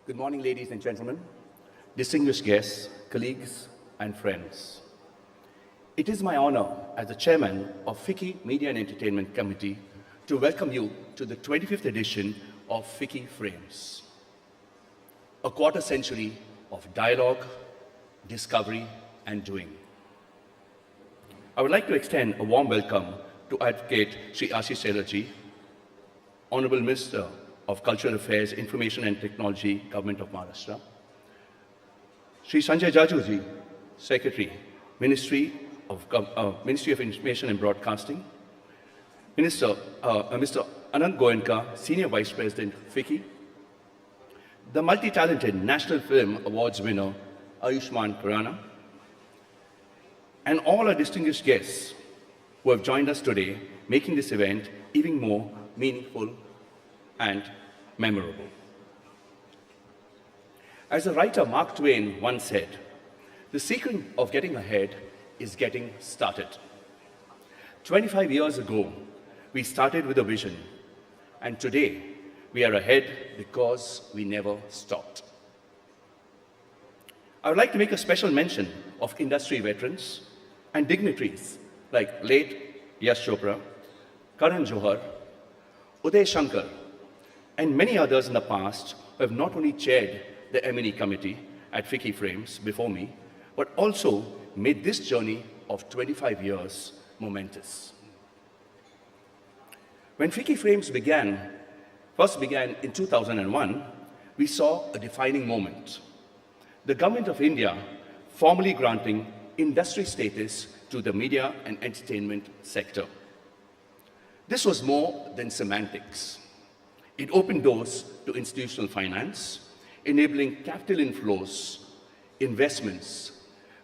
Good morning, ladies and gentlemen, distinguished guests, colleagues, and friends. It is my honor as the chairman of FICCI Media and Entertainment Committee to welcome you to the 25th edition of FICCI Frames. A quarter century of dialogue, discovery, and doing. I would like to extend a warm welcome to Advocate Sri Ashish Taylorji, Honorable Minister of Cultural Affairs, Information and Technology, Government of Maharashtra. Sri Sanjay Jajuji, Secretary, Ministry of Information and Broadcasting. Mr. Anant Goenka, Senior Vice President, FICCI. The multi-talented National Film Awards winner, Ayushmann Khurrana. And all our distinguished guests who have joined us today, making this event even more meaningful and memorable. As the writer Mark Twain once said, the secret of getting ahead is getting started. 25 years ago, we started with a vision, and today we are ahead because we never stopped. I would like to make a special mention of industry veterans and dignitaries like late Yash Chopra, Karan Johar, Uday Shankar, and many others in the past who have not only chaired the M&E committee at FICCI Frames before me, but also made this journey of 25 years momentous. When FICCI Frames first began in 2001, we saw a defining moment. The Government of India formally granting industry status to the media and entertainment sector. This was more than semantics. It opened doors to institutional finance, enabling capital inflows, investments,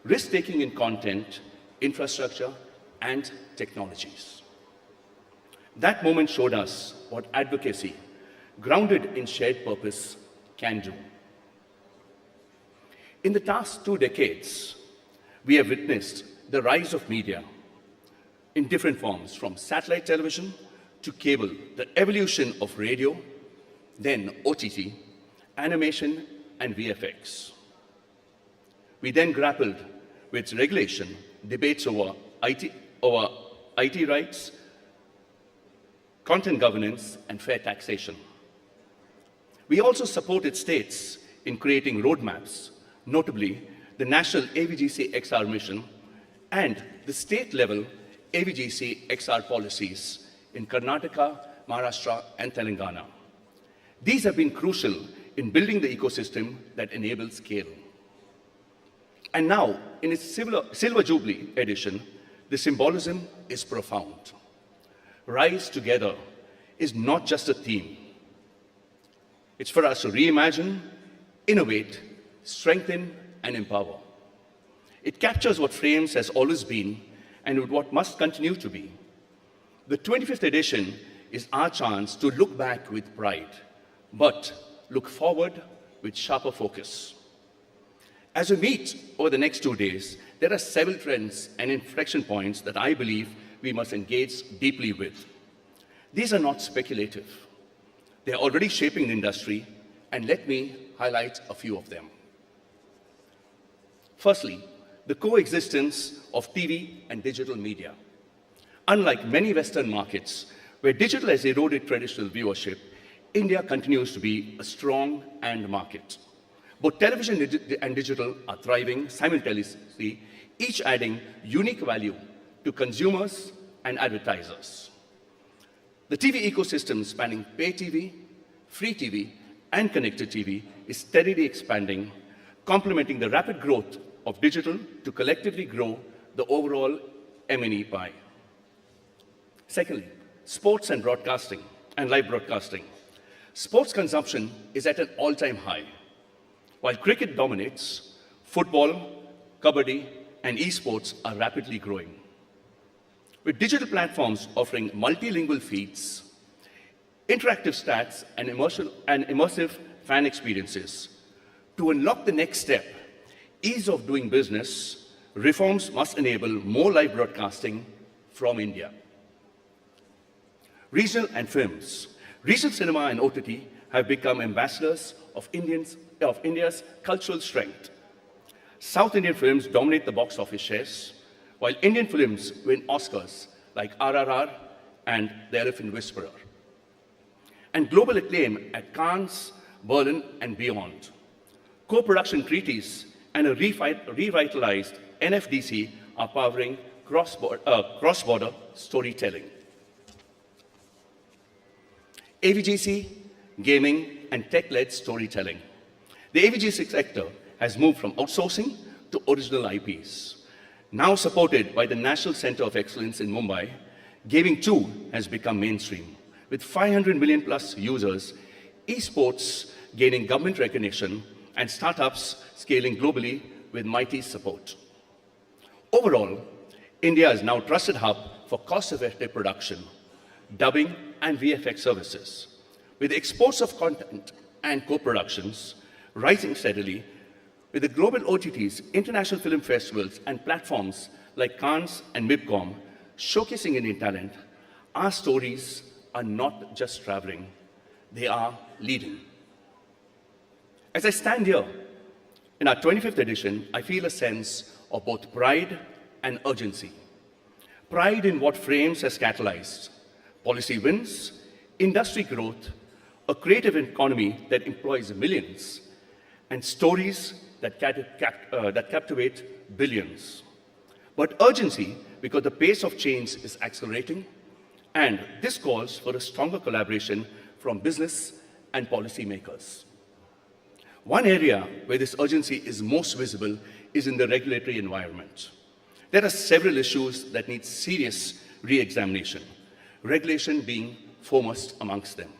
risk-taking in content, infrastructure, and technologies. That moment showed us what advocacy, grounded in shared purpose, can do. In the past 2 decades, we have witnessed the rise of media in different forms, from satellite television to cable, the evolution of radio, then OTT, animation, and VFX. We then grappled with regulation, debates over IT rights, content governance, and fair taxation. We also supported states in creating roadmaps, notably the National AVGC XR mission and the state-level AVGC XR policies in Karnataka, Maharashtra, and Telangana. These have been crucial in building the ecosystem that enables scale. And now, in its Silver Jubilee edition, the symbolism is profound. Rise Together is not just a theme. It's for us to reimagine, innovate, strengthen, and empower. It captures what Frames has always been and what must continue to be. The 25th edition is our chance to look back with pride, but look forward with sharper focus. As we meet over the next 2 days, there are several trends and inflection points that I believe we must engage deeply with. These are not speculative. They are already shaping the industry, and let me highlight a few of them. Firstly, the coexistence of TV and digital media. Unlike many Western markets, where digital has eroded traditional viewership, India continues to be a strong market. Both television and digital are thriving simultaneously, each adding unique value to consumers and advertisers. The TV ecosystem spanning pay TV, free TV, and connected TV is steadily expanding, complementing the rapid growth of digital to collectively grow the overall M&E pie. Secondly, sports and broadcasting and live broadcasting. Sports consumption is at an all-time high. While cricket dominates, football, kabaddi, and esports are rapidly growing. With digital platforms offering multilingual feeds, interactive stats, and immersive fan experiences, to unlock the next step, ease of doing business, reforms must enable more live broadcasting from India. Regional and films. Regional cinema and OTT have become ambassadors of India's cultural strength. South Indian films dominate the box office shares, while Indian films win Oscars like RRR and The Elephant Whisperer. And global acclaim at Cannes, Berlin, and beyond. Co-production treaties and a revitalized NFDC are powering cross-border storytelling. AVGC, gaming, and tech-led storytelling. The AVGC sector has moved from outsourcing to original IPs. Now supported by the National Center of Excellence in Mumbai, gaming too has become mainstream. With 500 million plus users, esports gaining government recognition, and startups scaling globally with mighty support. Overall, India is now a trusted hub for cost-effective production, dubbing, and VFX services. With exports of content and co-productions rising steadily, with the global OTTs, international film festivals, and platforms like Cannes and MIPCOM showcasing Indian talent, our stories are not just traveling, they are leading. As I stand here in our 25th edition, I feel a sense of both pride and urgency. Pride in what Frames has catalyzed, policy wins, industry growth, a creative economy that employs millions, and stories that captivate billions. But urgency because the pace of change is accelerating, and this calls for a stronger collaboration from business and policymakers. One area where this urgency is most visible is in the regulatory environment. There are several issues that need serious re-examination, regulation being foremost amongst them.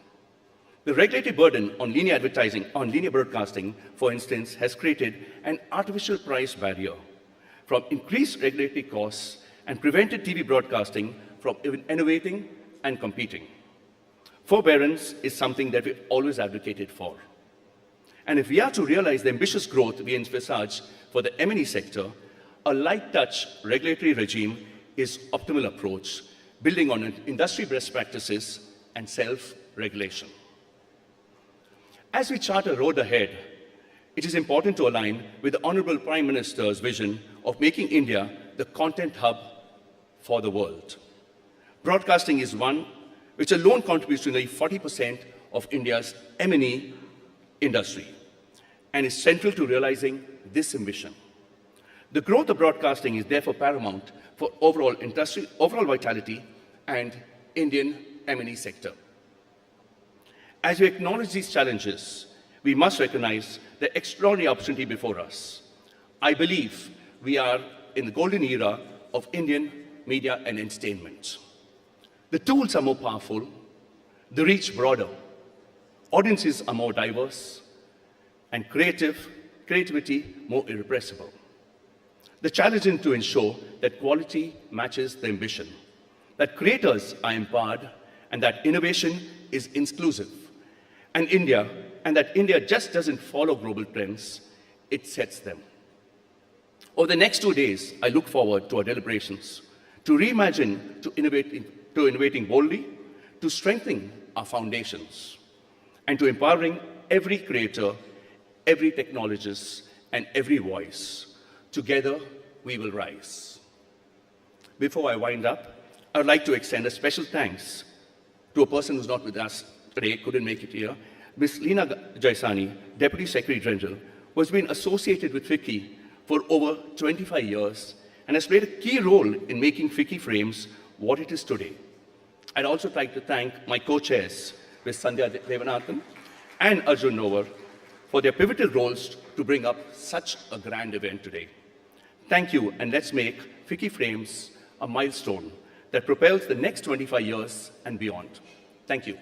The regulatory burden on linear advertising, on linear broadcasting, for instance, has created an artificial price barrier from increased regulatory costs and prevented TV broadcasting from even innovating and competing. Forbearance is something that we've always advocated for. And if we are to realize the ambitious growth we envisage for the M&E sector, a light-touch regulatory regime is optimal approach, building on industry best practices and self-regulation. As we chart a road ahead, it is important to align with the Honorable Prime Minister's vision of making India the content hub for the world. Broadcasting is one which alone contributes to nearly 40% of India's M&E industry and is central to realizing this ambition. The growth of broadcasting is therefore paramount for overall vitality and Indian M&E sector. As we acknowledge these challenges, we must recognize the extraordinary opportunity before us. I believe we are in the golden era of Indian media and entertainment. The tools are more powerful, the reach broader, audiences are more diverse, and creativity more irrepressible. The challenge is to ensure that quality matches the ambition, that creators are empowered, and that innovation is inclusive, and that India just doesn't follow global trends, it sets them. Over the next 2 days, I look forward to our deliberations, to reimagine, to innovating boldly, to strengthening our foundations, and to empowering every creator, every technologist, and every voice. Together, we will rise. Before I wind up, I would like to extend a special thanks to a person who's not with us today, couldn't make it here, Ms. Leena Jaisani, Deputy Secretary General, who has been associated with FICCI for over 25 years and has played a key role in making FICCI Frames what it is today. I'd also like to thank my co-chairs, Ms. Sandhya Devanathan and Arjun Novar, for their pivotal roles to bring up such a grand event today. Thank you, and let's make FICCI Frames a milestone that propels the next 25 years and beyond. Thank you.